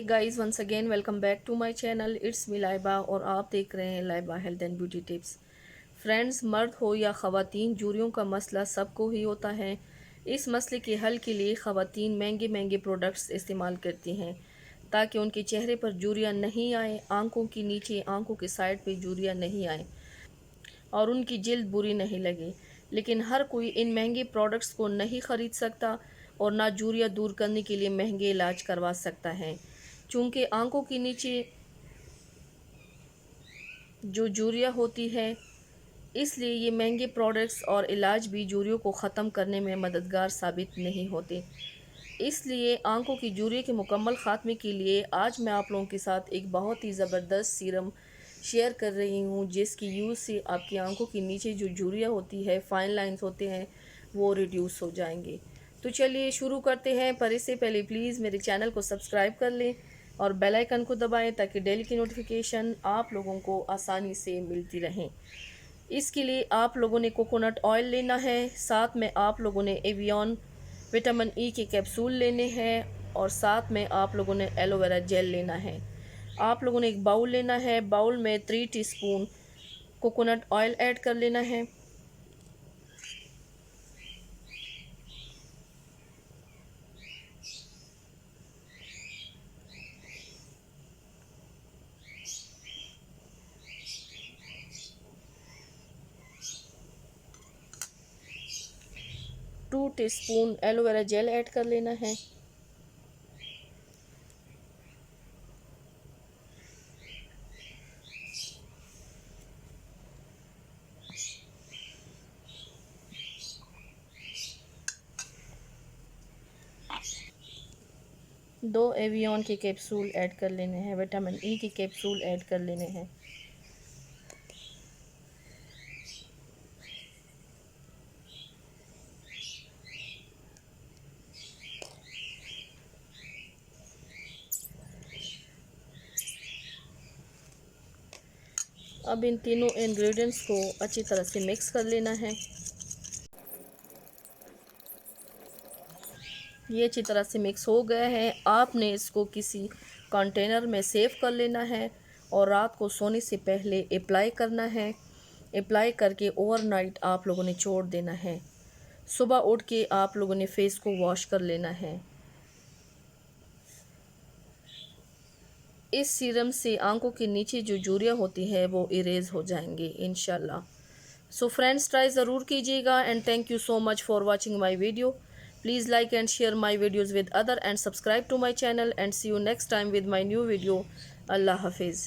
Hey guys, once again welcome back to my channel. It's me Laiba और आप देख रहे हैं Laiba health and beauty tips. Friends, मर्द हो या ख़वातीन, झुर्रियों का मसला सबको ही होता है। इस मसले के हल के लिए ख़वातीन महंगे महंगे प्रोडक्ट्स इस्तेमाल करती हैं ताकि उनके चेहरे पर झुर्रियाँ नहीं आए, आंखों के नीचे, आंखों के साइड पे झुर्रियाँ नहीं आए और उनकी जिल्द बुरी नहीं लगे। लेकिन हर कोई इन महंगे प्रोडक्ट्स को नहीं ख़रीद सकता और ना झुर्रियाँ दूर करने के लिए महंगे इलाज करवा सकता है। चूँकि आंखों के नीचे जो झुर्रियाँ होती है, इसलिए ये महंगे प्रोडक्ट्स और इलाज भी झुर्रियों को ख़त्म करने में मददगार साबित नहीं होते। इसलिए आंखों की झुर्रियों के मुकम्मल ख़ात्मे के लिए आज मैं आप लोगों के साथ एक बहुत ही ज़बरदस्त सीरम शेयर कर रही हूँ, जिसकी यूज़ से आपकी आंखों के नीचे जो झुर्रियाँ होती है, फाइन लाइंस होते हैं, वो रिड्यूस हो जाएंगे। तो चलिए शुरू करते हैं, पर इससे पहले प्लीज़ मेरे चैनल को सब्सक्राइब कर लें और बेल आइकन को दबाएं ताकि डेली की नोटिफिकेशन आप लोगों को आसानी से मिलती रहें। इसके लिए आप लोगों ने कोकोनट ऑयल लेना है, साथ में आप लोगों ने एवियन विटामिन ई के कैप्सूल लेने हैं और साथ में आप लोगों ने एलोवेरा जेल लेना है। आप लोगों ने एक बाउल लेना है, बाउल में 3 टीस्पून कोकोनट ऑयल ऐड कर लेना है। Two teaspoon aloe vera gel add कर लेना है। दो एवियन के कैप्सूल ऐड कर लेने हैं, विटामिन ई के कैप्सूल ऐड कर लेने हैं। अब इन तीनों इंग्रेडिएंट्स को अच्छी तरह से मिक्स कर लेना है। ये अच्छी तरह से मिक्स हो गया है। आपने इसको किसी कंटेनर में सेव कर लेना है और रात को सोने से पहले अप्लाई करना है। अप्लाई करके ओवरनाइट आप लोगों ने छोड़ देना है। सुबह उठ के आप लोगों ने फेस को वॉश कर लेना है। इस सीरम से आंखों के नीचे जो झुर्रियाँ होती है वो इरेज हो जाएंगे इंशाल्लाह। सो फ्रेंड्स, ट्राई ज़रूर कीजिएगा and thank you so much for watching my video. Please like and share my videos with other and subscribe to my channel and see you next time with my new video. Allah Hafiz.